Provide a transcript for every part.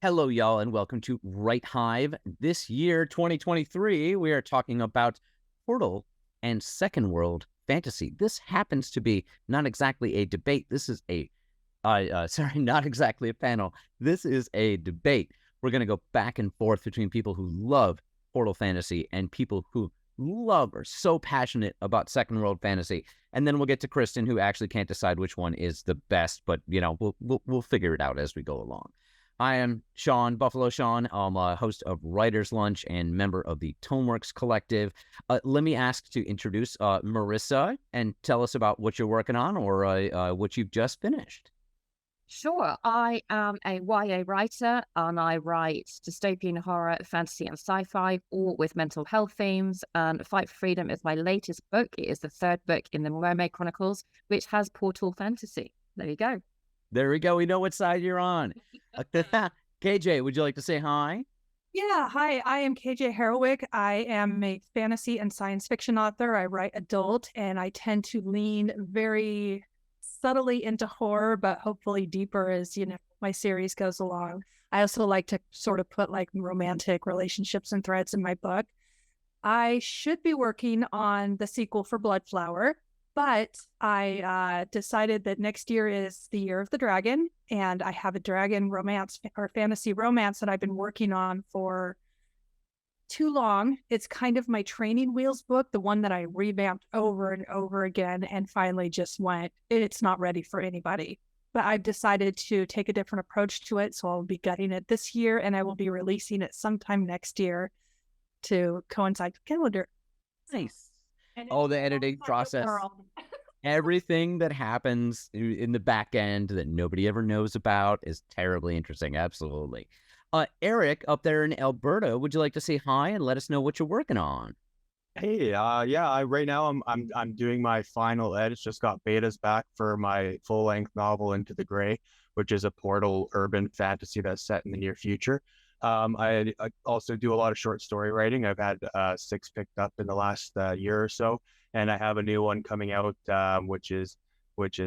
Hello, y'all, and welcome to WriteHive. This year, 2023, we are talking about Portal and Second World Fantasy. This happens to be not exactly a debate. This is not exactly a panel. This is a debate. We're going to go back and forth between people who love Portal Fantasy and people who are so passionate about Second World Fantasy. And then we'll get to Kristin, who actually can't decide which one is the best, but, we'll figure it out as we go along. I am Sean, Buffalo Sean. I'm a host of Writer's Lunch and member of the Toneworks Collective. Let me ask to introduce Marisa and tell us about what you're working on or what you've just finished. Sure. I am a YA writer and I write dystopian horror, fantasy and sci-fi, all with mental health themes. And Fight for Freedom is my latest book. It is the third book in the Mermaid Chronicles, which has Portal Fantasy. There you go. There we go. We know what side you're on. KJ, would you like to say hi? Yeah, hi. I am KJ Harrowick. I am a fantasy and science fiction author. I write adult, and I tend to lean very subtly into horror, but hopefully deeper as, my series goes along. I also like to sort of put like romantic relationships and threads in my book. I should be working on the sequel for Bloodflower, but I decided that next year is the year of the dragon, and I have a dragon romance or fantasy romance that I've been working on for too long. It's kind of my training wheels book, the one that I revamped over and over again and finally just went, it's not ready for anybody. But I've decided to take a different approach to it, so I'll be gutting it this year, and I will be releasing it sometime next year to coincide with calendar. Nice. The editing process. Everything that happens in the back end that nobody ever knows about is terribly interesting. Absolutely. Eric, up there in Alberta, would you like to say hi and let us know what you're working on? Hey, right now I'm doing my final edits. Just got betas back for my full-length novel Into the Gray, which is a Portal urban fantasy that's set in the near future. I also do a lot of short story writing. I've had 6 picked up in the last year or so, and I have a new one coming out, which is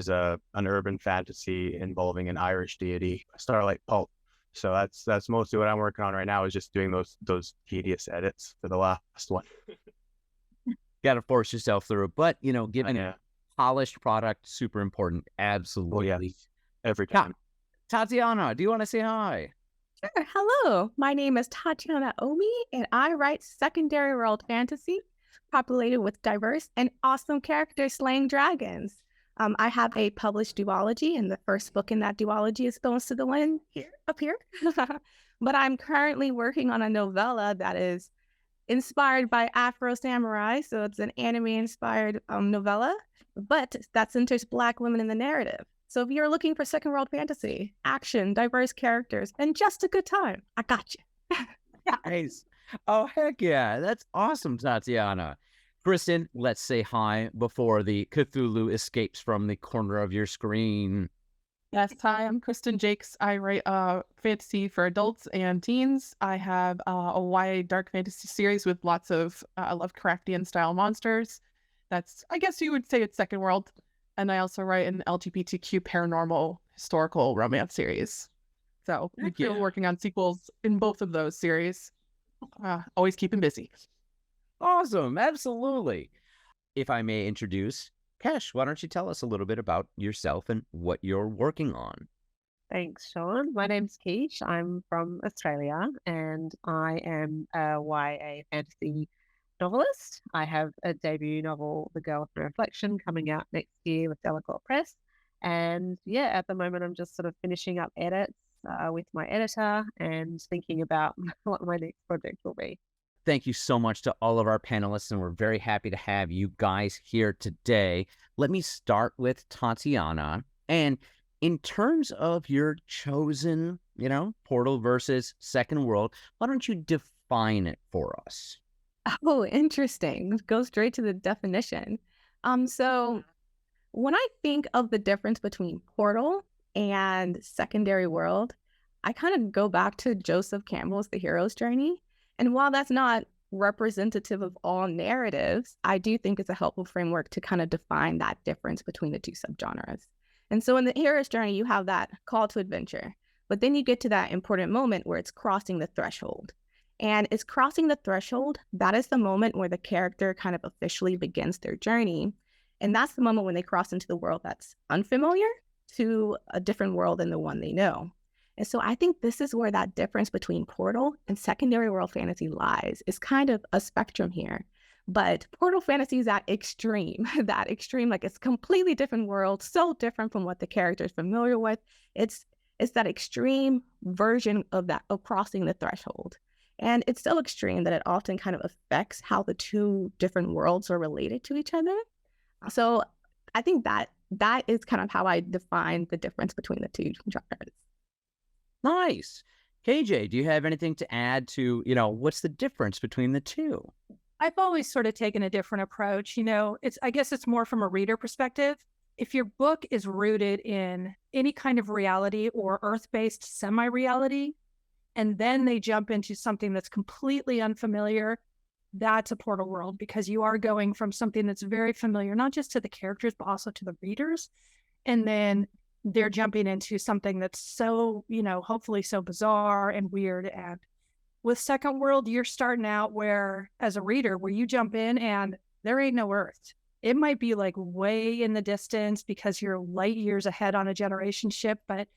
an urban fantasy involving an Irish deity, Starlight Pulp. So that's mostly what I'm working on right now, is just doing those tedious edits for the last one. Got to force yourself through, but giving a polished product, super important. Absolutely. Well, yes. Every time. Tatiana, do you want to say hi? Sure. Hello, my name is Tatiana Omi, and I write secondary world fantasy populated with diverse and awesome characters slaying dragons. I have a published duology, and the first book in that duology is Stones to the Wind up here. But I'm currently working on a novella that is inspired by Afro Samurai, so it's an anime-inspired novella, but that centers Black women in the narrative. So if you're looking for second world fantasy, action, diverse characters, and just a good time, I got you. Nice. Oh, heck yeah. That's awesome, Tatiana. Kristin, let's say hi before the Cthulhu escapes from the corner of your screen. Yes, hi, I'm Kristin Jacques. I write fantasy for adults and teens. I have a YA dark fantasy series with lots of Lovecraftian style monsters. That's, I guess you would say it's second world. And I also write an LGBTQ paranormal historical romance series. So we're still working on sequels in both of those series. Always keeping busy. Awesome. Absolutely. If I may introduce Keshe, why don't you tell us a little bit about yourself and what you're working on? Thanks, Sean. My name's Keshe. I'm from Australia, and I am a YA fantasy novelist. I have a debut novel, The Girl with No Reflection, coming out next year with Delacour Press. And at the moment, I'm just sort of finishing up edits with my editor and thinking about what my next project will be. Thank you so much to all of our panelists, and we're very happy to have you guys here today. Let me start with Tatiana. And in terms of your chosen, Portal versus Second World, why don't you define it for us? Oh, interesting. Go straight to the definition. So when I think of the difference between Portal and Secondary World, I kind of go back to Joseph Campbell's The Hero's Journey. And while that's not representative of all narratives, I do think it's a helpful framework to kind of define that difference between the two subgenres. And so in The Hero's Journey, you have that call to adventure. But then you get to that important moment where it's crossing the threshold. And it's crossing the threshold. That is the moment where the character kind of officially begins their journey. And that's the moment when they cross into the world that's unfamiliar to a different world than the one they know. And so I think this is where that difference between Portal and secondary world fantasy lies. It's kind of a spectrum here. But Portal fantasy is that extreme, like it's completely different world, so different from what the character is familiar with. It's that extreme version of that, of crossing the threshold. And it's so extreme that it often kind of affects how the two different worlds are related to each other. So I think that is kind of how I define the difference between the two genres. Nice. KJ, do you have anything to add to, what's the difference between the two? I've always sort of taken a different approach. I guess it's more from a reader perspective. If your book is rooted in any kind of reality or earth-based semi-reality, and then they jump into something that's completely unfamiliar, that's a Portal world, because you are going from something that's very familiar, not just to the characters, but also to the readers. And then they're jumping into something that's so, hopefully so bizarre and weird. And with Second World, you're starting out where, as a reader, where you jump in and there ain't no Earth. It might be like way in the distance because you're light years ahead on a generation ship, but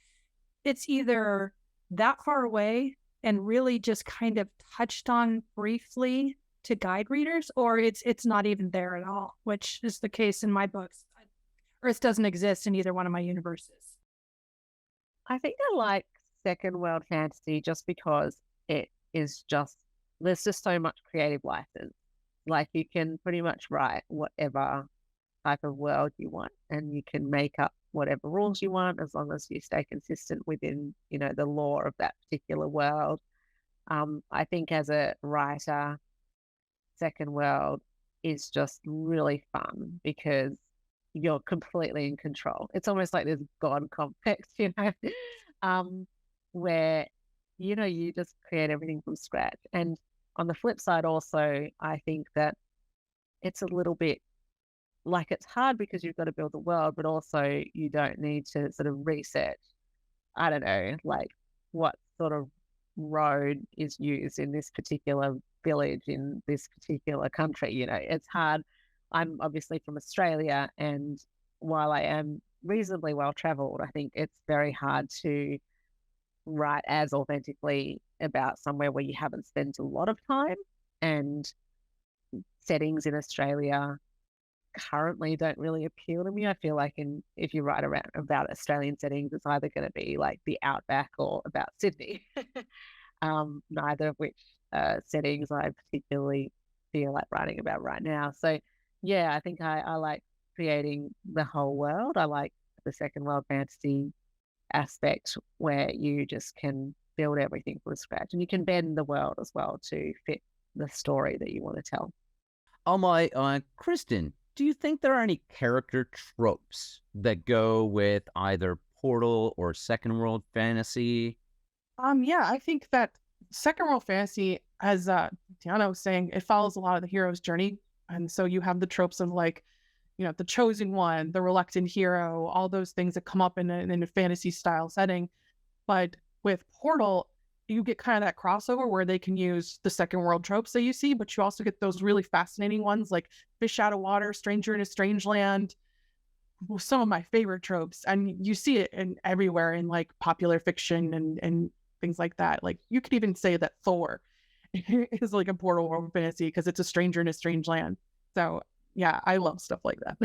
it's either that far away and really just kind of touched on briefly to guide readers, or it's not even there at all, which is the case in my books. Earth doesn't exist in either one of my universes. I think I like Second World fantasy just because it is there's just so much creative license. Like, you can pretty much write whatever type of world you want, and you can make up whatever rules you want as long as you stay consistent within, the lore of that particular world. I think as a writer, Second World is just really fun because you're completely in control. It's almost like this God complex, where, you just create everything from scratch. And on the flip side also, I think that it's a little bit like, it's hard because you've got to build the world, but also you don't need to sort of research, I don't know, like what sort of road is used in this particular village in this particular country. It's hard. I'm obviously from Australia, and while I am reasonably well traveled, I think it's very hard to write as authentically about somewhere where you haven't spent a lot of time. And settings in Australia currently don't really appeal to me. I feel like if you write about Australian settings, it's either going to be like the Outback or about Sydney. Neither of which settings I particularly feel like writing about right now. So yeah, I think I like creating the whole world. I like the Second World fantasy aspect where you just can build everything from scratch, and you can bend the world as well to fit the story that you want to tell. Oh my, Kristin, do you think there are any character tropes that go with either Portal or Second World fantasy? Yeah, I think that Second World fantasy, as Tatiana was saying, it follows a lot of the hero's journey. And so you have the tropes of like, the chosen one, the reluctant hero, all those things that come up in a fantasy style setting. But with Portal, you get kind of that crossover where they can use the Second World tropes that you see, but you also get those really fascinating ones like fish out of water, stranger in a strange land, some of my favorite tropes. And you see it everywhere in like popular fiction and things like that. Like, you could even say that Thor is like a Portal world fantasy because it's a stranger in a strange land. So yeah, I love stuff like that.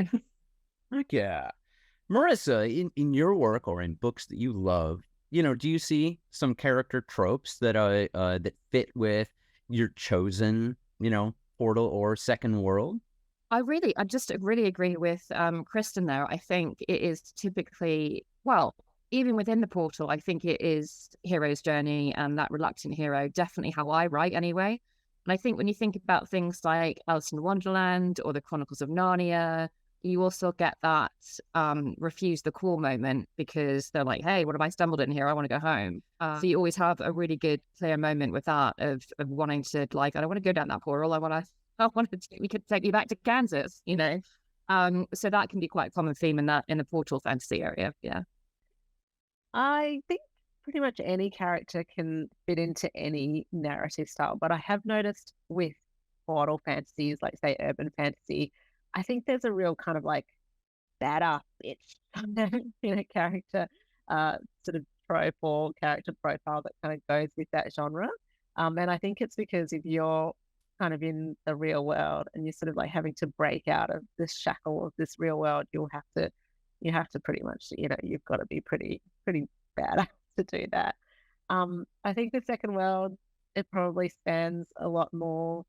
Heck yeah. Marisa, in your work or in books that you love, do you see some character tropes that that fit with your chosen, Portal or Second World? I just really agree with Kristin there. I think it is typically, well, even within the Portal, I think it is hero's journey and that reluctant hero, definitely how I write anyway. And I think when you think about things like Alice in Wonderland or the Chronicles of Narnia, you also get that refuse the call moment because they're like, hey, what have I stumbled in here? I want to go home. So you always have a really good, clear moment with that of wanting to, like, I don't want to go down that portal. We could take you back to Kansas, So that can be quite a common theme in the Portal fantasy area. Yeah. I think pretty much any character can fit into any narrative style. But I have noticed with portal fantasies, like say urban fantasy, I think there's a real kind of like badass bitch in a character sort of trope or character profile that kind of goes with that genre. And I think it's because if you're kind of in the real world and you're sort of like having to break out of this shackle of this real world, you have to pretty much, you've got to be pretty badass to do that. I think the second world, it probably spans a lot more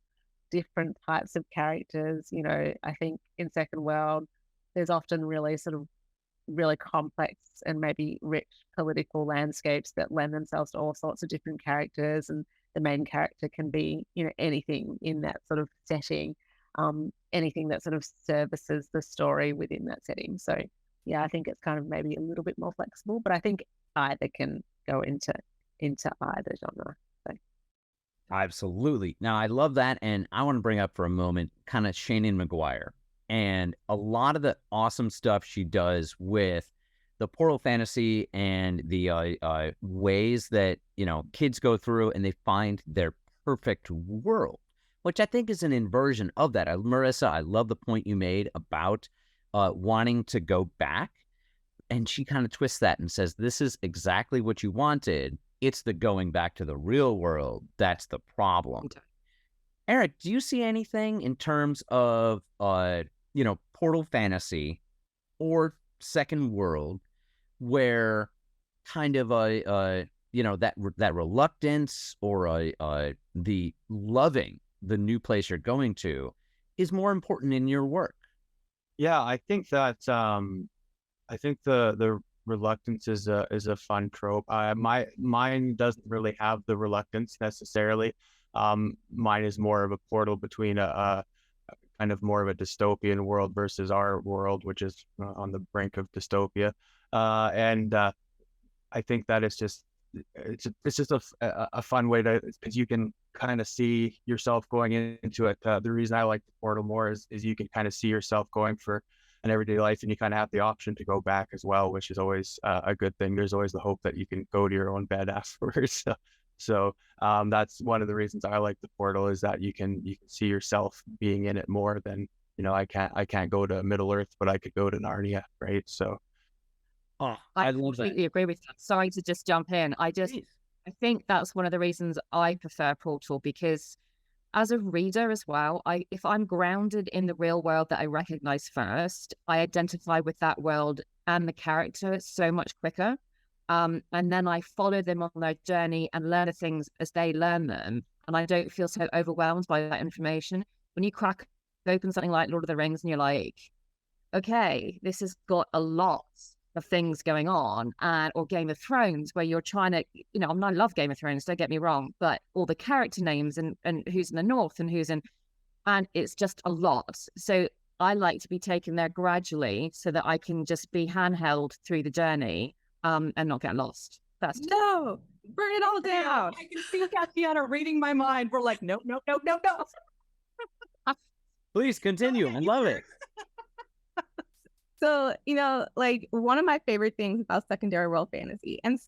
different types of characters. I think in second world, there's often really sort of really complex and maybe rich political landscapes that lend themselves to all sorts of different characters, and the main character can be anything in that sort of setting, anything that sort of services the story within that setting. So yeah, I think it's kind of maybe a little bit more flexible, but I think either can go into either genre. So. Absolutely. Now, I love that, and I want to bring up for a moment kind of Shannon McGuire and a lot of the awesome stuff she does with the portal fantasy and the ways that kids go through and they find their perfect world, which I think is an inversion of that. Marisa, I love the point you made about wanting to go back, and she kind of twists that and says, this is exactly what you wanted. It's the going back to the real world that's the problem. Okay. Eric, do you see anything in terms of portal fantasy or second world where kind of that reluctance or the loving the new place you're going to is more important in your work? Yeah, I think that I think the reluctance is a fun trope. Mine doesn't really have the reluctance necessarily. Mine is more of a portal between a kind of more of a dystopian world versus our world, which is on the brink of dystopia. And I think that it's just a fun way to, because you can kind of see yourself going into it. The reason I like the portal more is you can kind of see yourself going for an everyday life, and you kind of have the option to go back as well, which is always a good thing. There's always the hope that you can go to your own bed afterwards. So that's one of the reasons I like the portal, is that you can see yourself being in it more than, I can't go to Middle Earth, but I could go to Narnia, right? So I completely agree with that. Sorry to just jump in. I think that's one of the reasons I prefer Portal, because as a reader as well, if I'm grounded in the real world that I recognize first, I identify with that world and the character so much quicker. And then I follow them on their journey and learn the things as they learn them. And I don't feel so overwhelmed by that information. When you crack open something like Lord of the Rings and you're like, okay, this has got a lot of things going on, or Game of Thrones, where you're trying to, I love Game of Thrones, don't get me wrong, but all the character names and who's in the north and who's in, and it's just a lot. So I like to be taken there gradually so that I can just be handheld through the journey. And not get lost. No, bring it all down. I can see Tatiana reading my mind. We're like, no. Please continue. I love it. So, like one of my favorite things about secondary world fantasy, and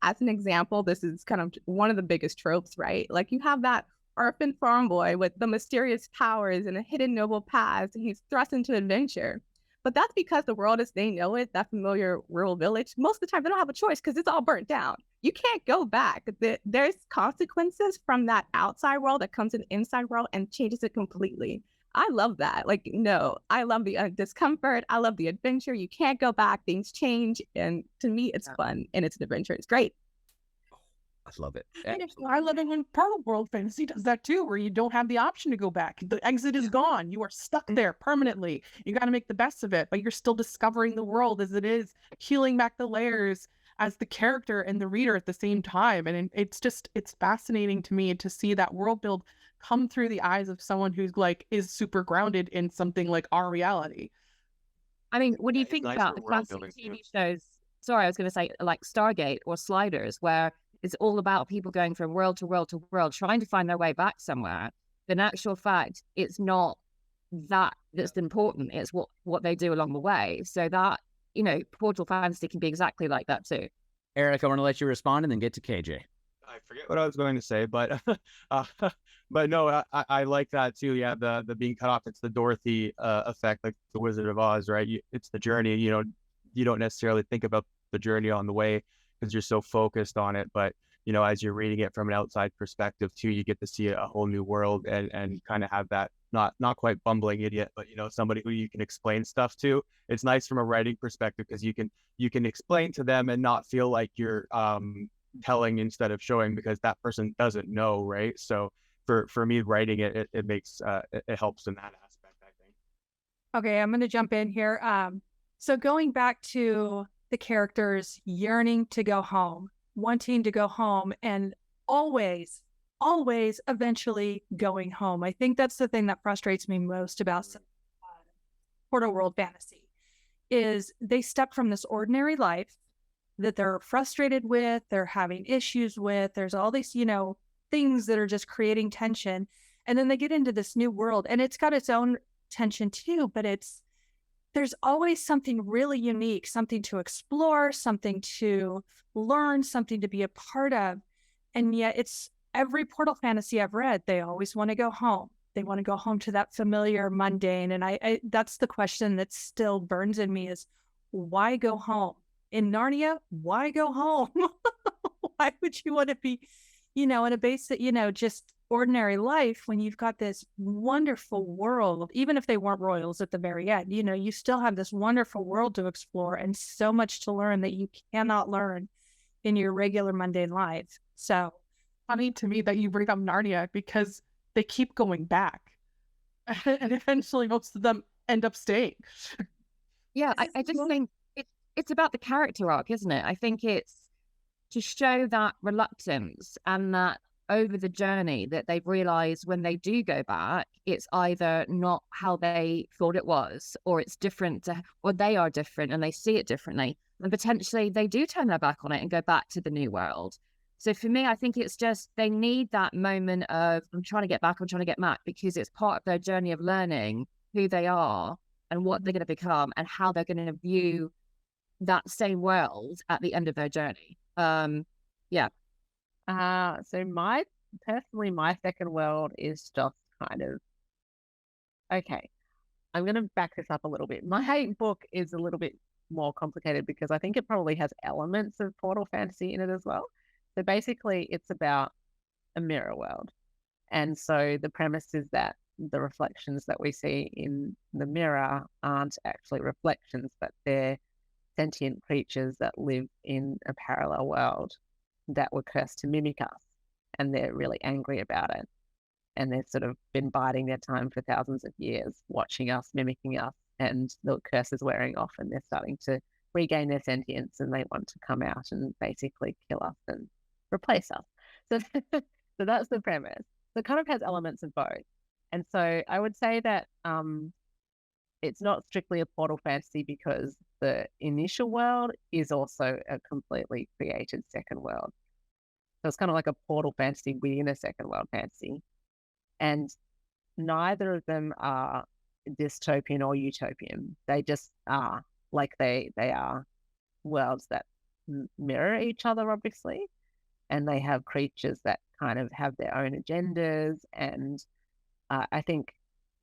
as an example, this is kind of one of the biggest tropes, right? Like you have that orphan farm boy with the mysterious powers and a hidden noble past, and he's thrust into adventure. But that's because the world as they know it, that familiar rural village, most of the time they don't have a choice because it's all burnt down. You can't go back. There's consequences from that outside world that comes in the inside world and changes it completely. I love that. Like, no, I love the discomfort. I love the adventure. You can't go back. Things change. And to me, it's fun and it's an adventure. It's great. I love it. I love it when portal world fantasy does that too, where you don't have the option to go back. The exit is gone. You are stuck there permanently. You got to make the best of it, but you're still discovering the world as it is, peeling back the layers as the character and the reader at the same time. And it's fascinating to me to see that world build come through the eyes of someone who's like is super grounded in something like our reality. I mean, when you think about the classic TV shows, I was going to say like Stargate or Sliders, where it's all about people going from world to world to world, trying to find their way back somewhere. In actual fact, it's not that's important. It's what they do along the way. So that, portal fantasy can be exactly like that too. Eric, I want to let you respond and then get to KJ. I forget what I was going to say, but uh, but no, I like that too. Yeah, the being cut off. It's the Dorothy effect, like the Wizard of Oz, right? It's the journey. You don't necessarily think about the journey on the way because you're so focused on it. But as you're reading it from an outside perspective too, you get to see a whole new world and kind of have that not quite bumbling idiot, but somebody who you can explain stuff to. It's nice from a writing perspective because you can explain to them and not feel like you're telling instead of showing because that person doesn't know, right? So for me, writing it makes it helps in that aspect, I think. Okay, I'm going to jump in here. So going back to the characters yearning to go home, wanting to go home, and always eventually going home. I think that's the thing that frustrates me most about Portal World Fantasy is they step from this ordinary life that they're frustrated with, they're having issues with, there's all these, things that are just creating tension. And then they get into this new world and it's got its own tension too, but there's always something really unique, something to explore, something to learn, something to be a part of. And yet it's every Portal fantasy I've read, they always want to go home. They want to go home to that familiar mundane. And I that's the question that still burns in me is why go home? In Narnia, why go home? Why would you want to be, in a basic, just ordinary life when you've got this wonderful world, even if they weren't royals at the very end, you still have this wonderful world to explore and so much to learn that you cannot learn in your regular mundane life. So funny to me that you bring up Narnia because they keep going back and eventually most of them end up staying. Yeah, I just think it's about the character arc, isn't it? I think it's to show that reluctance and that over the journey that they've realized when they do go back, it's either not how they thought it was, or it's different, or they are different and they see it differently. And potentially they do turn their back on it and go back to the new world. So for me, I think it's just they need that moment of, I'm trying to get back, because it's part of their journey of learning who they are and what they're going to become and how they're going to view that same world at the end of their journey. Yeah. So my second world is just kind of, okay, I'm going to back this up a little bit. My book is a little bit more complicated because I think it probably has elements of Portal fantasy in it as well. So basically it's about a mirror world. And so the premise is that the reflections that we see in the mirror aren't actually reflections, but they're sentient creatures that live in a parallel world that were cursed to mimic us, and they're really angry about it, and they've sort of been biding their time for thousands of years, watching us, mimicking us, and the curse is wearing off and they're starting to regain their sentience and they want to come out and basically kill us and replace us. So that's the premise. So it kind of has elements of both. And so I would say that it's not strictly a Portal fantasy because the initial world is also a completely created second world. So it's kind of like a Portal fantasy within a second world fantasy. And neither of them are dystopian or utopian. They just are, like they are worlds that mirror each other, obviously. And they have creatures that kind of have their own agendas. And I think,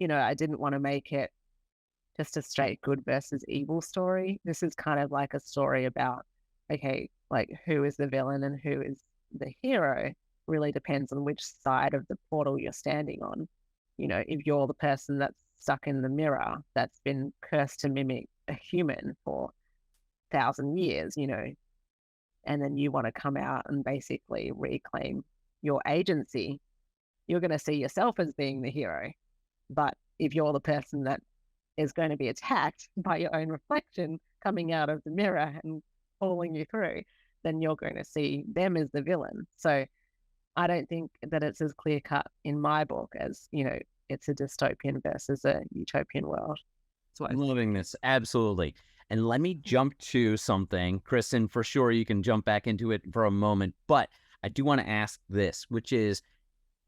I didn't want to make it just a straight good versus evil story. This is kind of like a story about, okay, like who is the villain and who is the hero really depends on which side of the portal you're standing on. If you're the person that's stuck in the mirror that's been cursed to mimic a human for 1,000 years, and then you want to come out and basically reclaim your agency, you're going to see yourself as being the hero. But if you're the person that is going to be attacked by your own reflection coming out of the mirror and pulling you through, then you're going to see them as the villain. So I don't think that it's as clear cut in my book as, it's a dystopian versus a utopian world. So I'm loving this. Absolutely. And let me jump to something. Kristin, for sure, you can jump back into it for a moment. But I do want to ask this, which is,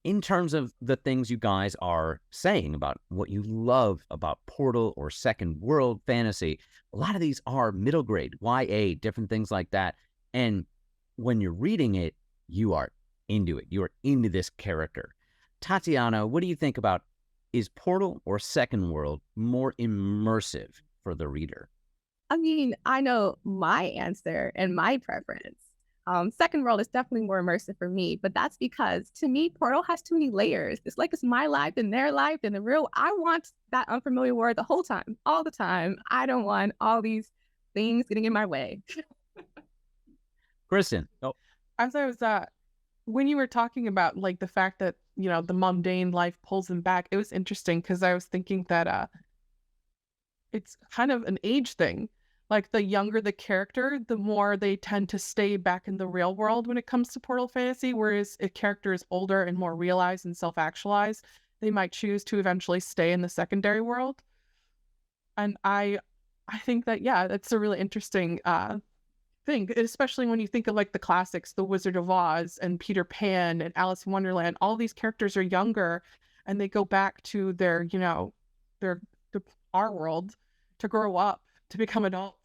in terms of the things you guys are saying about what you love about Portal or second world fantasy, a lot of these are middle grade, YA, different things like that. And when you're reading it, you are into it. You are into this character. Tatiana, what do you think about, is Portal or Second World more immersive for the reader? I mean, I know my answer and my preference. Second World is definitely more immersive for me, but that's because to me, Portal has too many layers. It's like it's my life and their life and the real. I want that unfamiliar word the whole time, all the time. I don't want all these things getting in my way. Kristin. Oh, As I was when you were talking about like the fact that, you know, the mundane life pulls him back, it was interesting because I was thinking that it's kind of an age thing. Like the younger the character, the more they tend to stay back in the real world when it comes to Portal fantasy. Whereas if character is older and more realized and self-actualized, they might choose to eventually stay in the secondary world. And I think that, yeah, that's a really interesting thing, especially when you think of like the classics, The Wizard of Oz and Peter Pan and Alice in Wonderland. All these characters are younger and they go back to their, you know, our world to grow up, to become adults.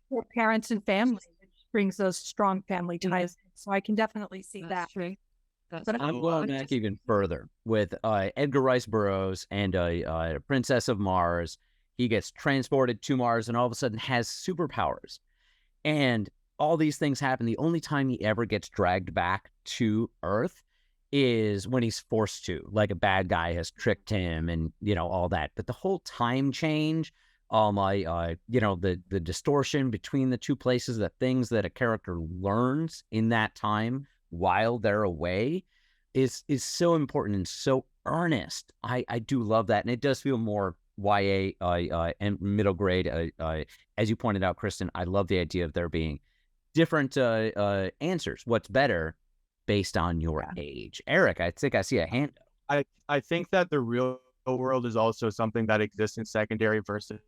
For parents and family, which brings those strong family ties. So I can definitely see that. True. That's But true. I'm going back even further with Edgar Rice Burroughs and a Princess of Mars. He gets transported to Mars and all of a sudden has superpowers. And all these things happen. The only time he ever gets dragged back to Earth is when he's forced to, like a bad guy has tricked him and, you know, all that. But the whole time change, you know, the distortion between the two places, the things that a character learns in that time while they're away is so important and so earnest. I do love that. And it does feel more YA and middle grade. As you pointed out, Kristin, I love the idea of there being different answers. What's better based on your age? Eric, I think I see a hand. I think that the real world is also something that exists in secondary versus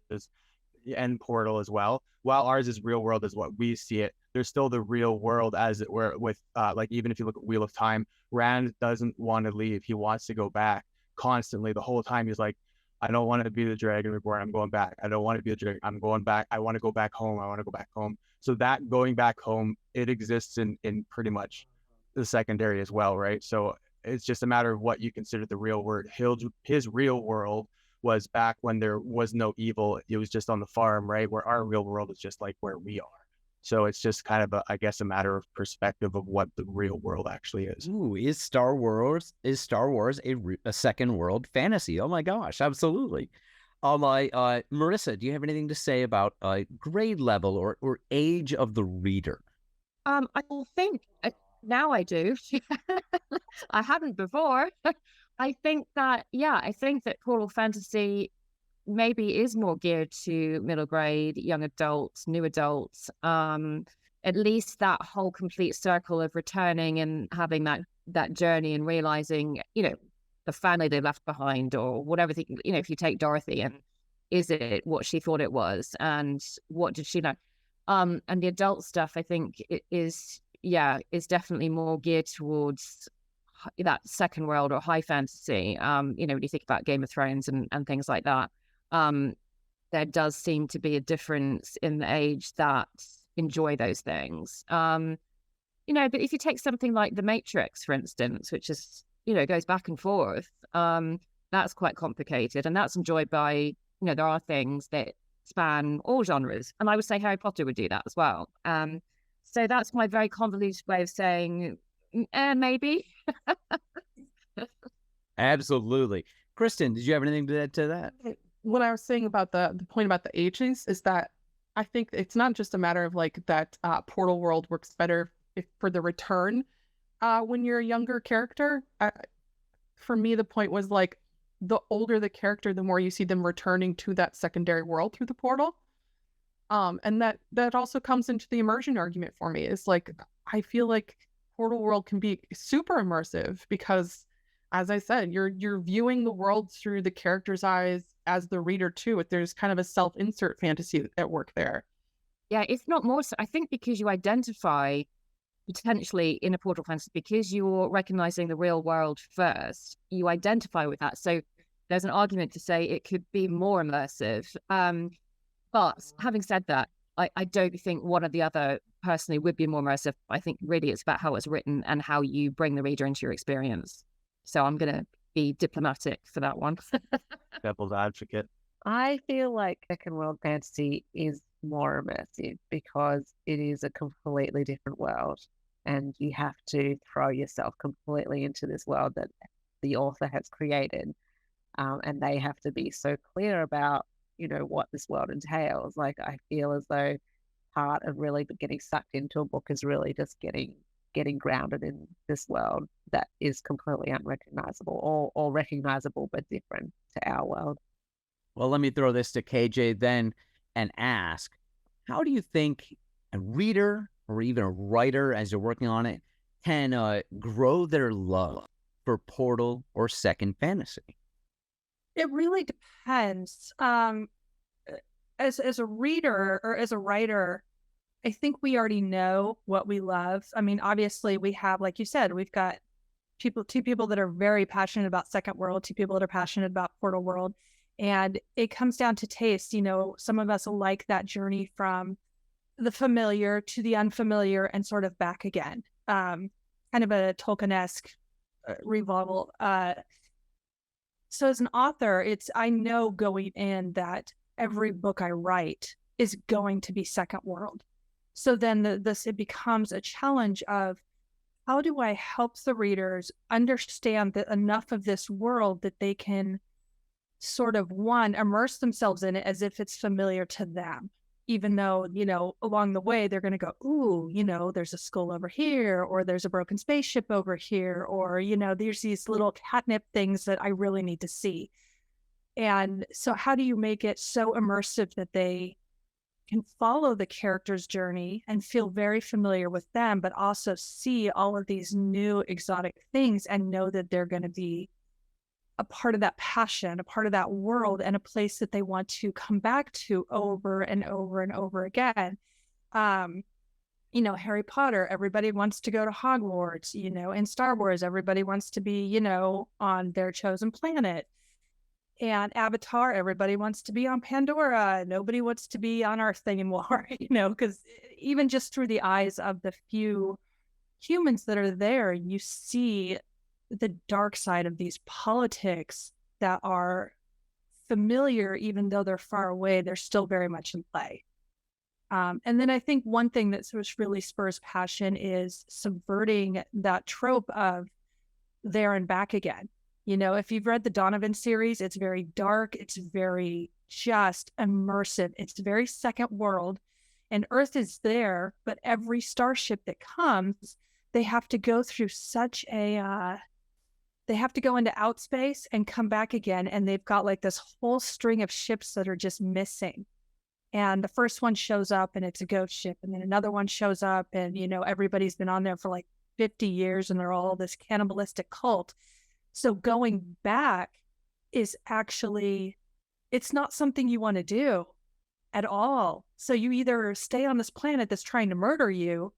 and Portal as well. While ours is real world as what we see it, there's still the real world as it were with like, even if you look at Wheel of Time, Rand doesn't want to leave. He wants to go back constantly. The whole time he's like, I don't want to be the Dragon Reborn. I'm going back. I don't want to be the Dragon. I'm going back. I want to go back home. I want to go back home. So that going back home, it exists in pretty much the secondary as well, right? So it's just a matter of what you consider the real world. His real world was back when there was no evil. It was just on the farm, right? Where our real world is just like where we are. So it's just kind of I guess a matter of perspective of what the real world actually is. Ooh, is Star Wars a second world fantasy? Oh my gosh, absolutely. Marisa, do you have anything to say about grade level or age of the reader? I think now I do. I haven't before. I think that Portal fantasy maybe is more geared to middle grade, young adults, new adults. At least that whole complete circle of returning and having that journey and realizing, you know, the family they left behind or whatever. You know, if you take Dorothy, and is it what she thought it was, and what did she know? And the adult stuff, I think, is definitely more geared towards that second world or high fantasy. You know, when you think about Game of Thrones and things like that, there does seem to be a difference in the age that enjoy those things. You know, but if you take something like The Matrix, for instance, which is, you know, goes back and forth, that's quite complicated, and that's enjoyed by, you know, there are things that span all genres, and I would say Harry Potter would do that as well. So that's my very convoluted way of saying maybe. Absolutely. Kristin, did you have anything to add to that? What I was saying about the point about the ages is that I think it's not just a matter of like that Portal world works better for the return when you're a younger character. For me, the point was like the older the character, the more you see them returning to that secondary world through the portal. And that also comes into the immersion argument for me. It's like, I feel like Portal world can be super immersive because, as I said, you're viewing the world through the character's eyes as the reader too. There's kind of a self-insert fantasy at work there. Yeah, if not more so, I think because you identify potentially in a Portal fantasy, because you're recognizing the real world first, you identify with that. So there's an argument to say it could be more immersive. But having said that, I don't think one or the other personally would be more immersive. I think really it's about how it's written and how you bring the reader into your experience. So I'm going to be diplomatic for that one. Devil's advocate. I feel like second world fantasy is more immersive because it is a completely different world, and you have to throw yourself completely into this world that the author has created, and they have to be so clear about, you know, what this world entails. Like, I feel as though part of really getting sucked into a book is really just getting grounded in this world that is completely unrecognizable, or recognizable but different to our world. Well, let me throw this to KJ then and ask, how do you think a reader or even a writer, as you're working on it, can grow their love for Portal or second fantasy? It really depends. As a reader or as a writer, I think we already know what we love. I mean, obviously we have, like you said, we've got two people that are very passionate about second world, two people that are passionate about Portal world. And it comes down to taste. You know, some of us like that journey from the familiar to the unfamiliar and sort of back again. Kind of a Tolkien-esque revolve. So as an author, I know going in that every book I write is going to be second world. So then it becomes a challenge of, how do I help the readers understand that enough of this world that they can sort of, one, immerse themselves in it as if it's familiar to them, even though, you know, along the way they're going to go, ooh, you know, there's a skull over here, or there's a broken spaceship over here, or, you know, there's these little catnip things that I really need to see. And so how do you make it so immersive that they can follow the character's journey and feel very familiar with them, but also see all of these new exotic things and know that they're going to be a part of that passion, a part of that world, and a place that they want to come back to over and over and over again. You know, Harry Potter, everybody wants to go to Hogwarts. You know, in Star Wars, everybody wants to be, you know, on their chosen planet. And Avatar, everybody wants to be on Pandora. Nobody wants to be on Earth anymore, you know, because even just through the eyes of the few humans that are there, you see the dark side of these politics that are familiar, even though they're far away, they're still very much in play. And then I think one thing that sort of really spurs passion is subverting that trope of there and back again. You know, if you've read the Donovan series, it's very dark. It's very just immersive. It's very second world, and Earth is there, but every starship that comes, they have to go through such a, they have to go into outspace and come back again. And they've got like this whole string of ships that are just missing. And the first one shows up and it's a ghost ship. And then another one shows up and, you know, everybody's been on there for like 50 years and they're all this cannibalistic cult. So going back is actually, it's not something you want to do at all. So you either stay on this planet that's trying to murder you,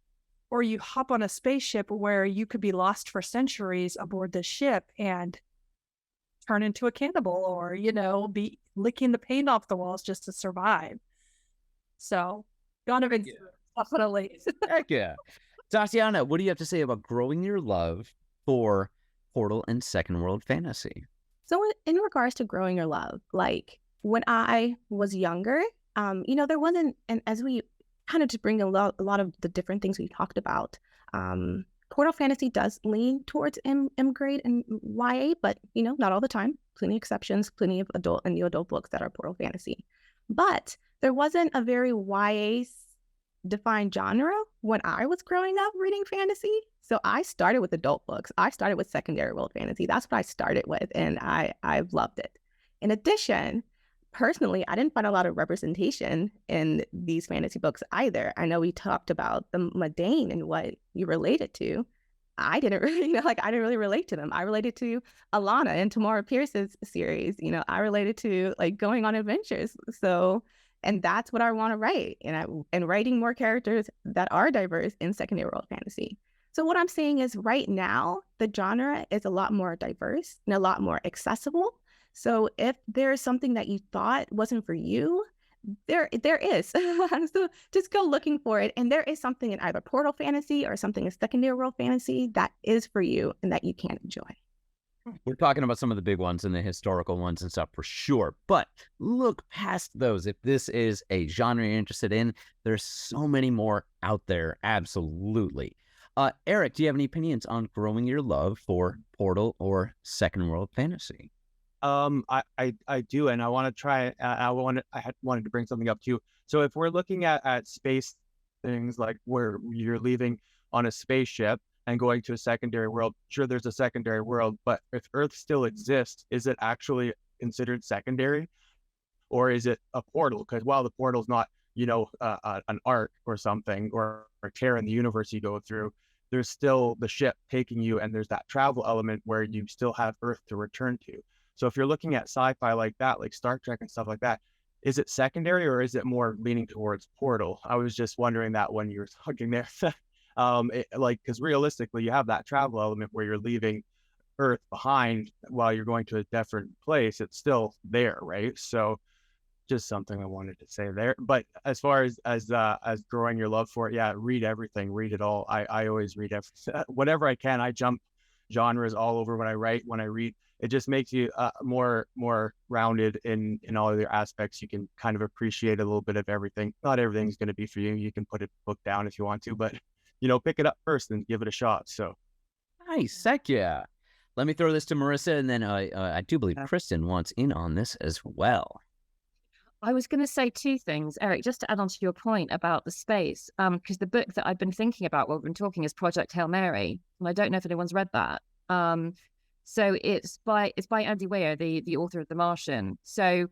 or you hop on a spaceship where you could be lost for centuries aboard this ship and turn into a cannibal, or, you know, be licking the paint off the walls just to survive. So, Donovan, definitely. Heck yeah. Tatiana, what do you have to say about growing your love for Portal and second world fantasy? So in regards to growing your love, like when I was younger, you know, there wasn't, and as we kind of just bring a lot of the different things we talked about, Portal fantasy does lean towards M grade and YA, but, you know, not all the time. Plenty of exceptions, plenty of adult and new adult books that are Portal fantasy. But there wasn't a very YA defined genre when I was growing up reading fantasy. So I started with adult books. I started with secondary world fantasy. That's what I started with, and I've loved it. In addition, personally, I didn't find a lot of representation in these fantasy books either. I know we talked about the Mundane and what you related to. I didn't really know, like, I didn't really relate to them. I related to Alana and Tamara Pierce's series. You know, I related to like going on adventures. So, and that's what I want to write. And writing more characters that are diverse in secondary world fantasy. So what I'm saying is right now, the genre is a lot more diverse and a lot more accessible. So if there's something that you thought wasn't for you, there is. So just go looking for it. And there is something in either portal fantasy or something in secondary world fantasy that is for you and that you can enjoy. We're talking about some of the big ones and the historical ones and stuff for sure. But look past those. If this is a genre you're interested in, there's so many more out there. Absolutely. Eric, do you have any opinions on growing your love for portal or second world fantasy? I do, and I want to try. I wanted to bring something up too. So if we're looking at space things like where you're leaving on a spaceship and going to a secondary world, sure, there's a secondary world, but if Earth still exists, is it actually considered secondary, or is it a portal? Because while the portal's not, an arc or something or a tear in the universe you go through, there's still the ship taking you, and there's that travel element where you still have Earth to return to. So if you're looking at sci-fi like that, like Star Trek and stuff like that, is it secondary or is it more leaning towards portal? I was just wondering that when you were talking there. Because realistically, you have that travel element where you're leaving Earth behind while you're going to a different place. It's still there, right? So just something I wanted to say there. But as far as growing your love for it, yeah, read everything, read it all. I always read whatever I can. I jump genres all over when I write, when I read. It just makes you more rounded in all of your aspects. You can kind of appreciate a little bit of everything. Not everything's going to be for you. You can put a book down if you want to, but pick it up first and give it a shot. So nice, heck yeah. Let me throw this to Marisa, and then I do believe Kristin wants in on this as well. I was going to say two things, Eric, just to add on to your point about the space, because the book that I've been thinking about while we've been talking is Project Hail Mary, and I don't know if anyone's read that. So it's by Andy Weir, the author of The Martian. So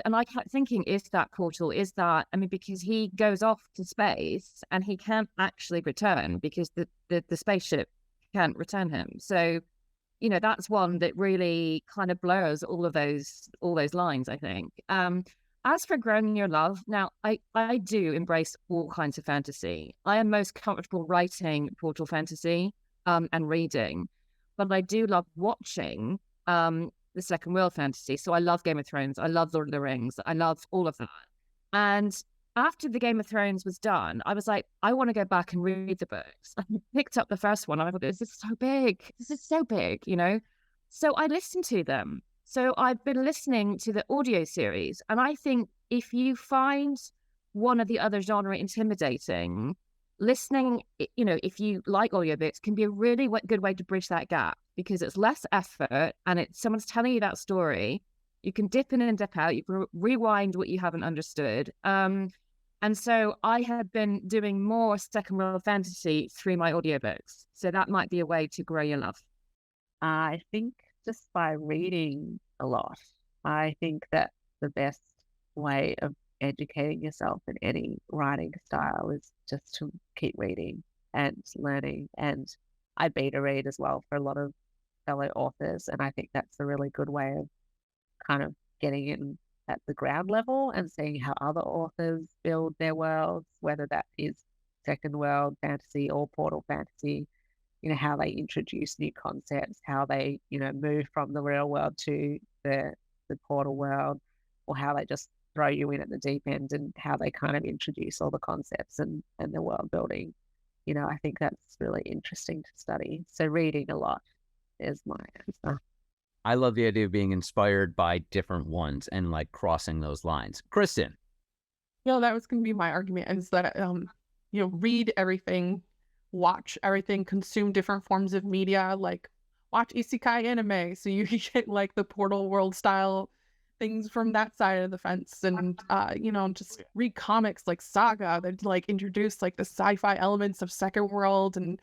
and I kept thinking, is that portal? Is that, because he goes off to space and he can't actually return because the spaceship can't return him. So, that's one that really kind of blurs all those lines, I think. As for growing your love, now I do embrace all kinds of fantasy. I am most comfortable writing portal fantasy and reading, but I do love watching the second world fantasy. So I love Game of Thrones. I love Lord of the Rings. I love all of that. And after the Game of Thrones was done, I was like, I want to go back and read the books. I picked up the first one. I thought, this is so big. This is so big, So I listened to them. So I've been listening to the audio series. And I think if you find one or the other genre intimidating, listening, if you like audiobooks, can be a really good way to bridge that gap, because it's less effort and someone's telling you that story. You can dip in and dip out. You can rewind what you haven't understood. And so I have been doing more second world fantasy through my audiobooks. So that might be a way to grow your love. I think just by reading a lot. I think that the best way of educating yourself in any writing style is just to keep reading and learning. And I beta read as well for a lot of fellow authors, and I think that's a really good way of kind of getting in at the ground level and seeing how other authors build their worlds, whether that is second world fantasy or portal fantasy, how they introduce new concepts, how they move from the real world to the portal world, or how they just throw you in at the deep end, and how they kind of introduce all the concepts and the world building. I think that's really interesting to study. So reading a lot is my answer. I love the idea of being inspired by different ones and like crossing those lines. Kristin. That was going to be my argument, is that, read everything, watch everything, consume different forms of media, like watch isekai anime. So you get like the portal world style things from that side of the fence, and just read comics like Saga that like introduce like the sci-fi elements of second world, and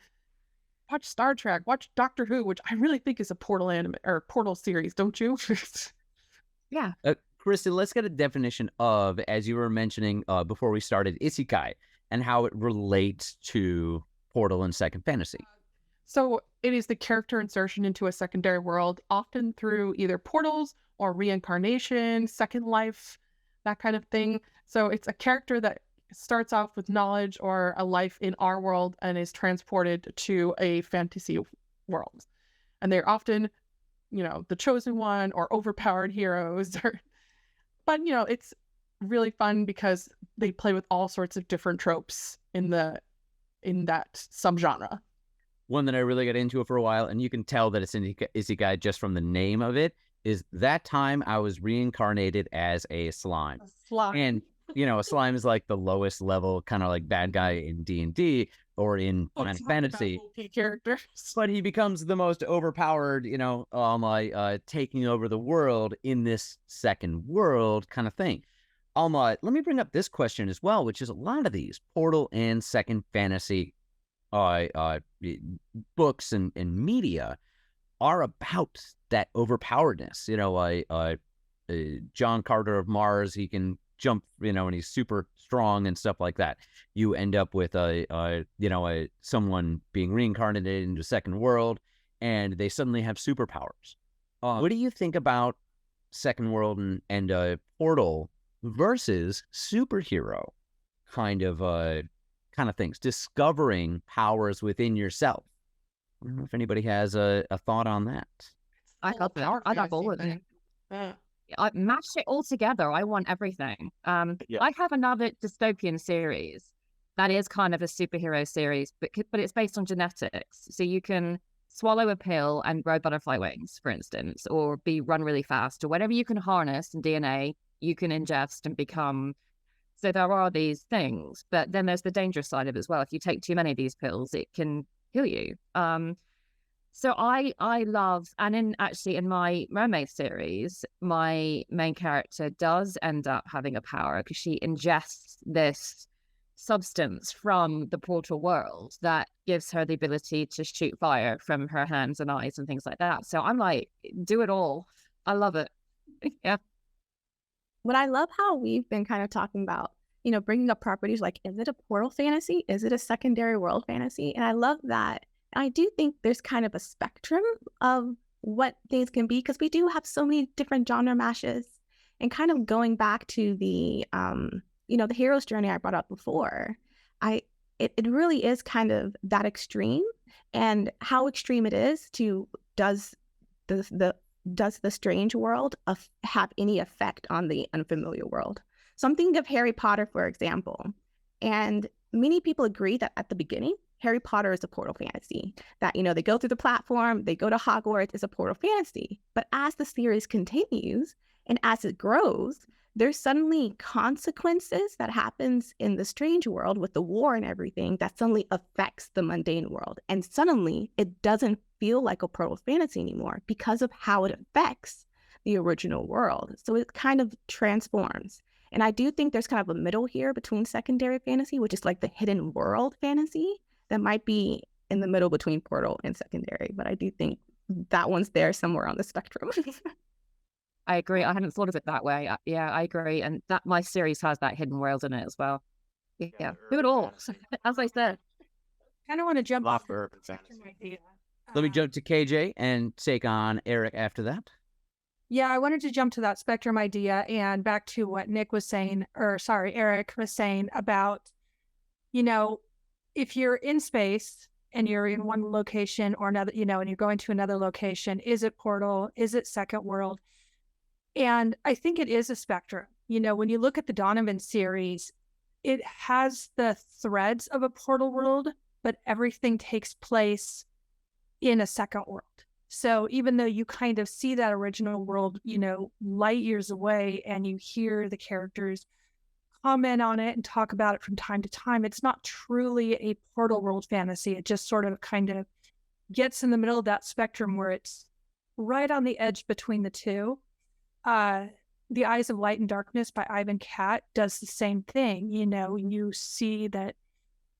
watch Star Trek, watch Doctor Who, which I really think is a portal anime or portal series, don't you? Yeah. Kristin, let's get a definition of, as you were mentioning before we started, isekai and how it relates to portal and second fantasy. So it is the character insertion into a secondary world, often through either portals or reincarnation, second life, that kind of thing. So it's a character that starts off with knowledge or a life in our world and is transported to a fantasy world. And they're often, the chosen one or overpowered heroes. But, it's really fun because they play with all sorts of different tropes in that subgenre. One that I really got into it for a while, and you can tell that it's an isekai just from the name of it, is that time I was reincarnated as a slime. And, a slime is like the lowest level kind of like bad guy in D&D or in Final Fantasy. Characters. But he becomes the most overpowered, taking over the world in this second world kind of thing. Let me bring up this question as well, which is a lot of these Portal and Second Fantasy books and media are about that overpoweredness. John Carter of Mars, he can jump, and he's super strong and stuff like that. You end up with someone being reincarnated into Second World, and they suddenly have superpowers. What do you think about Second World and Portal versus superhero kind of things, discovering powers within yourself? I don't know if anybody has a thought on that. I got that. I got all of it. I mashed it all together. I want everything. I have another dystopian series that is kind of a superhero series, but it's based on genetics. So you can swallow a pill and grow butterfly wings, for instance, or run really fast, or whatever you can harness in DNA, you can ingest and become. So there are these things, but then there's the dangerous side of it as well. If you take too many of these pills, it can kill you. So I love, and in my mermaid series, my main character does end up having a power because she ingests this substance from the portal world that gives her the ability to shoot fire from her hands and eyes and things like that. So I'm like, do it all. I love it. Yeah. But I love how we've been kind of talking about, bringing up properties like, is it a portal fantasy? Is it a secondary world fantasy? And I love that. I do think there's kind of a spectrum of what things can be, because we do have so many different genre mashes. And kind of going back to the, the hero's journey I brought up before, it really is kind of that extreme, and how extreme it is to does the strange world have any effect on the unfamiliar world? So I'm thinking of Harry Potter, for example, and many people agree that at the beginning, Harry Potter is a portal fantasy, that, they go through the platform, they go to Hogwarts, it's a portal fantasy. But as the series continues and as it grows, there's suddenly consequences that happens in the strange world with the war and everything that suddenly affects the mundane world. And suddenly it doesn't feel like a portal fantasy anymore because of how it affects the original world. So it kind of transforms. And I do think there's kind of a middle here between secondary fantasy, which is like the hidden world fantasy, that might be in the middle between portal and secondary. But I do think that one's there somewhere on the spectrum. I agree. I hadn't thought of it that way. Yeah, I agree. And that my series has that hidden world in it as well. Yeah, do it all. As I said. I kind of want to jump off urban fantasy. Let me jump to KJ and take on Eric after that. Yeah, I wanted to jump to that spectrum idea and back to what Eric was saying about, if you're in space and you're in one location or another, and you're going to another location, is it portal? Is it second world? And I think it is a spectrum. When you look at the Donovan series, it has the threads of a portal world, but everything takes place in a second world. So even though you kind of see that original world, light years away, and you hear the characters comment on it and talk about it from time to time, it's not truly a portal world fantasy. It just sort of kind of gets in the middle of that spectrum where it's right on the edge between the two. The Eyes of Light and Darkness by Ivan Cat does the same thing. You see that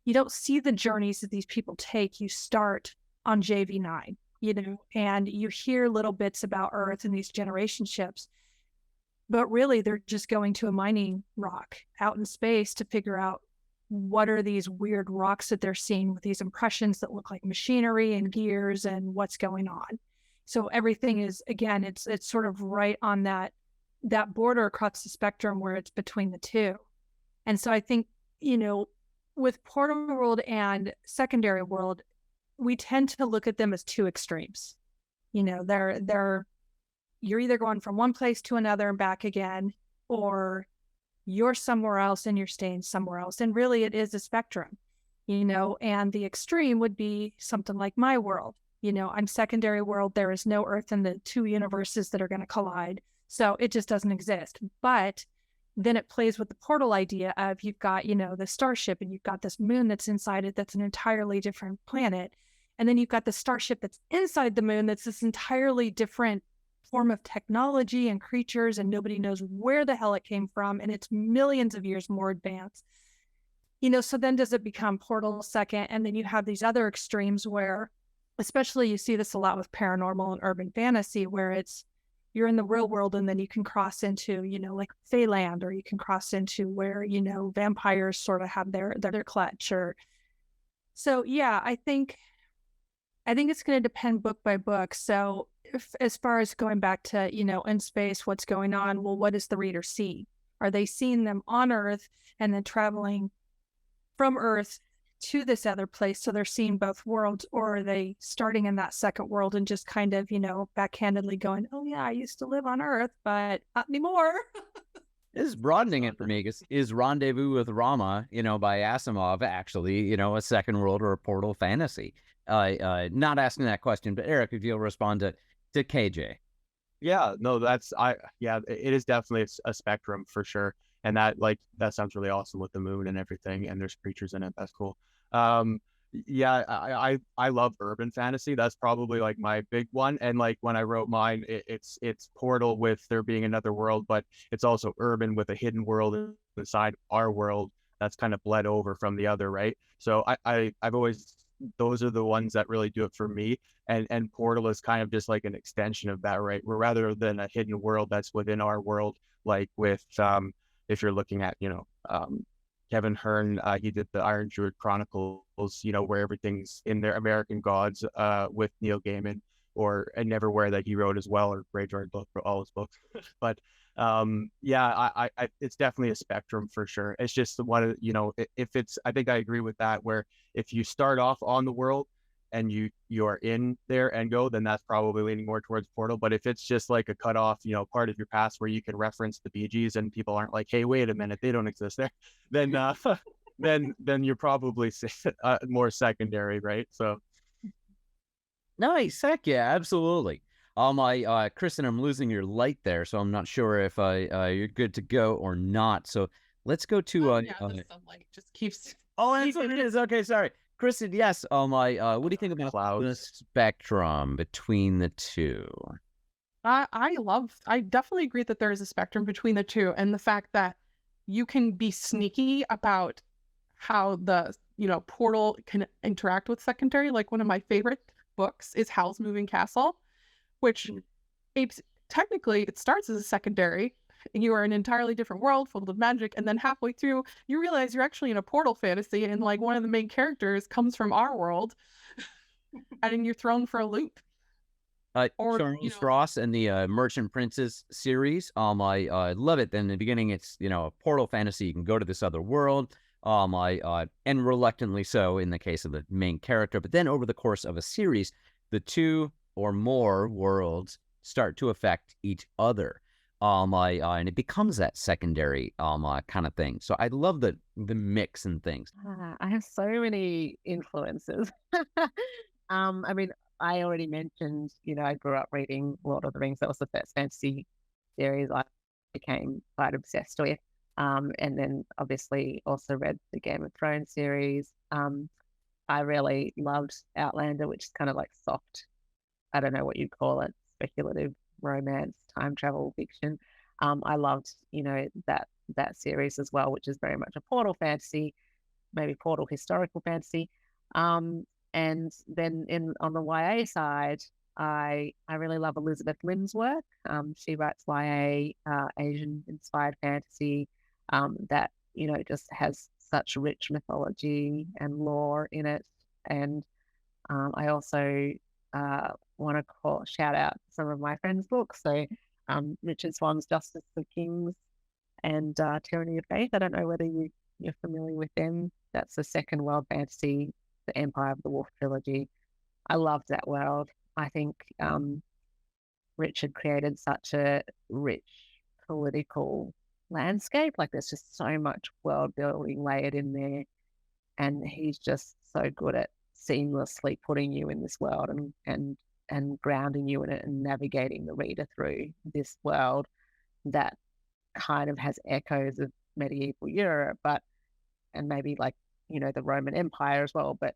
you don't see the journeys that these people take. You start on JV9, and you hear little bits about Earth and these generation ships. But really, they're just going to a mining rock out in space to figure out what are these weird rocks that they're seeing with these impressions that look like machinery and gears and what's going on. So everything is, again, it's sort of right on that border across the spectrum where it's between the two. And so I think, with portal world and secondary world, we tend to look at them as two extremes. You're either going from one place to another and back again, or you're somewhere else and you're staying somewhere else. And really, it is a spectrum, and the extreme would be something like my world. I'm secondary world. There is no Earth in the two universes that are going to collide. So it just doesn't exist. But then it plays with the portal idea of you've got, the starship and you've got this moon that's inside it that's an entirely different planet. And then you've got the starship that's inside the moon that's this entirely different form of technology and creatures, and nobody knows where the hell it came from. And it's millions of years more advanced. So then does it become Portal second? And then you have these other extremes where, especially you see this a lot with paranormal and urban fantasy, where it's you're in the real world and then you can cross into, like Feyland, or you can cross into where, vampires sort of have their clutch. Or so, yeah, I think it's going to depend book by book. So as far as going back to, in space, what's going on? Well, what does the reader see? Are they seeing them on Earth and then traveling from Earth to this other place, so they're seeing both worlds? Or are they starting in that second world and just kind of, backhandedly going, oh yeah, I used to live on Earth, but not anymore? This is broadening it for me. Is Rendezvous with Rama, by Asimov, actually, a second world or a portal fantasy? Not asking that question, but Eric, if you'll respond to KJ. Yeah, no, it is definitely a spectrum for sure. And that sounds really awesome with the moon and everything, and there's creatures in it. That's cool. Yeah, I love urban fantasy. That's probably like my big one. And like when I wrote mine, it's portal with there being another world, but it's also urban with a hidden world inside our world that's kind of bled over from the other, right? So I've always, those are the ones that really do it for me. And portal is kind of just like an extension of that, right? Where rather than a hidden world that's within our world, like with if you're looking at Kevin Hearn, he did the Iron Druid Chronicles, where everything's in their American Gods with Neil Gaiman, or a Neverwhere that he wrote as well, or Greyjoy book for all his books. But yeah, I it's definitely a spectrum for sure. It's just the one, if it's, I think I agree with that, where if you start off on the world and you're in there and go, then that's probably leaning more towards portal. But if it's just like a cutoff, part of your past where you can reference the Bee Gees and people aren't like, hey, wait a minute, they don't exist there, then then you're probably more secondary, right? So nice. Heck yeah, absolutely. Kristin, I'm losing your light there, so I'm not sure if you're good to go or not. So let's go to the sunlight just keeps. Oh, that's what it is. Okay, sorry. Kristin, yes. What do you think about Clouds. the spectrum between the two? I definitely agree that there is a spectrum between the two, and the fact that you can be sneaky about how the portal can interact with secondary. Like one of my favorite books is Howl's Moving Castle, which it starts as a secondary. You are in an entirely different world full of magic, and then halfway through you realize you're actually in a portal fantasy, and like one of the main characters comes from our world and you're thrown for a loop. Charles Ross and the Merchant Princes series, I love it. Then in the beginning it's a portal fantasy, you can go to this other world, and reluctantly so in the case of the main character, but then over the course of a series the two or more worlds start to affect each other. And it becomes that secondary kind of thing. So I love the mix and things. I have so many influences. I mean, I already mentioned, I grew up reading Lord of the Rings. That was the first fantasy series I became quite obsessed with. And then obviously also read the Game of Thrones series. I really loved Outlander, which is kind of like soft, I don't know what you'd call it, speculative romance, time travel fiction. I loved, that series as well, which is very much a portal fantasy, maybe portal historical fantasy. And then on the YA side, I really love Elizabeth Lynn's work. She writes YA Asian inspired fantasy that just has such rich mythology and lore in it. And I also want to shout out some of my friends' books. So Richard Swan's Justice of Kings and Tyranny of Faith. I don't know whether you're familiar with them. That's the second world fantasy, the Empire of the Wolf trilogy. I loved that world. I think Richard created such a rich political landscape. Like there's just so much world building layered in there, and he's just so good at seamlessly putting you in this world and grounding you in it and navigating the reader through this world that kind of has echoes of medieval Europe, and maybe like, the Roman Empire as well, but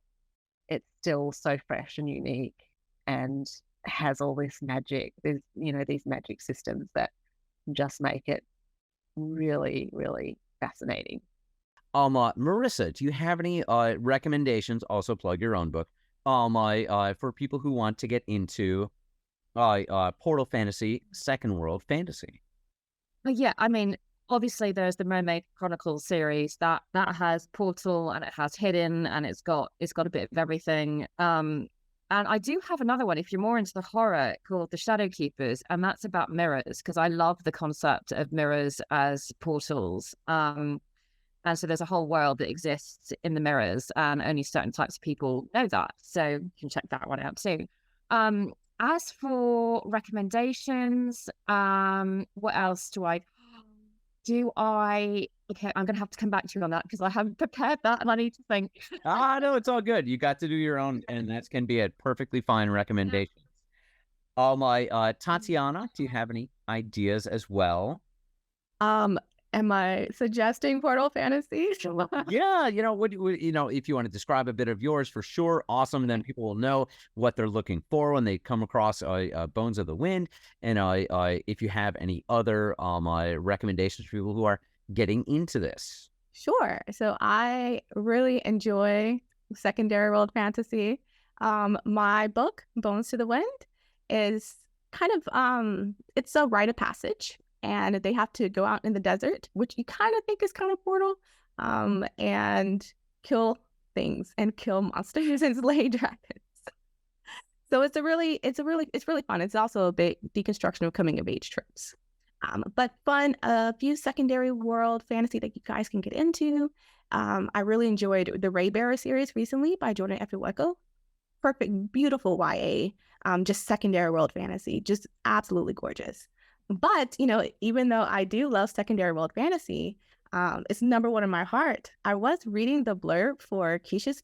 it's still so fresh and unique and has all this magic. There's, these magic systems that just make it really, really fascinating. Marisa, do you have any recommendations? Also, plug your own book. For people who want to get into Portal Fantasy, Second World Fantasy. Yeah, I mean, obviously there's the Mermaid Chronicles series that has Portal, and it has Hidden, and it's got a bit of everything. And I do have another one, if you're more into the horror, called The Shadow Keepers, and that's about mirrors, because I love the concept of mirrors as portals. And so there's a whole world that exists in the mirrors, and only certain types of people know that. So you can check that one out too. As for recommendations, what else do I? Okay, I'm gonna have to come back to you on that because I haven't prepared that and I need to think. No, it's all good. You got to do your own, and that can be a perfectly fine recommendation. Tatiana, do you have any ideas as well? Am I suggesting Portal Fantasy? Yeah, if you want to describe a bit of yours, for sure, awesome. Then people will know what they're looking for when they come across Bones of the Wind. And if you have any other recommendations for people who are getting into this. Sure. So I really enjoy secondary world fantasy. My book, Bones to the Wind, is kind of it's a rite of passage. And they have to go out in the desert, which you kind of think is kind of Portal, and kill things and kill monsters and slay dragons. So it's really fun. It's also a big deconstruction of coming of age tropes, but fun. A few secondary world fantasy that you guys can get into. I really enjoyed the Raybearer series recently by Jordan F. Iweko. Perfect, beautiful YA, just secondary world fantasy, just absolutely gorgeous. But, even though I do love secondary world fantasy, it's number one in my heart. I was reading the blurb for Keshe's